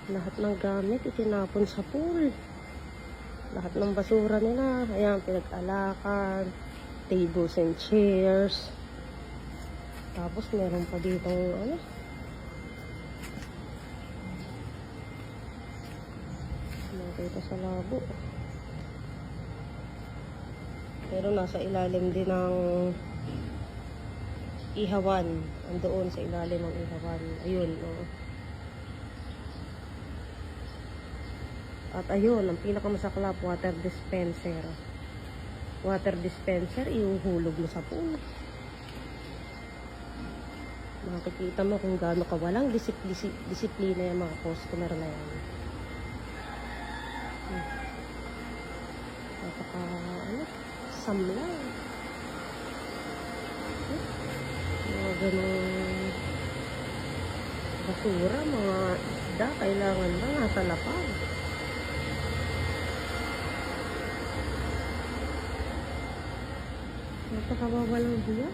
Lahat ng gamit itinapon sa pool. Lahat ng basura nila, ayan, pinag-alakan, tables and chairs. Tapos meron pa dito ano, dito sa labo. Pero nasa ilalim din ng ihawan. Andoon sa ilalim ng ihawan. Ayun, oh. At ayun, ang pinakamasaklap, water dispenser. Water dispenser, ihuhulog mo sa pool. Makikita mo kung gaano kawalang disiplina yung mga customer na yan. Napaka, ano, samlang. Mga ganong basura, mga isda, kailangan ba nasa lapag. Napakawawalang hiya.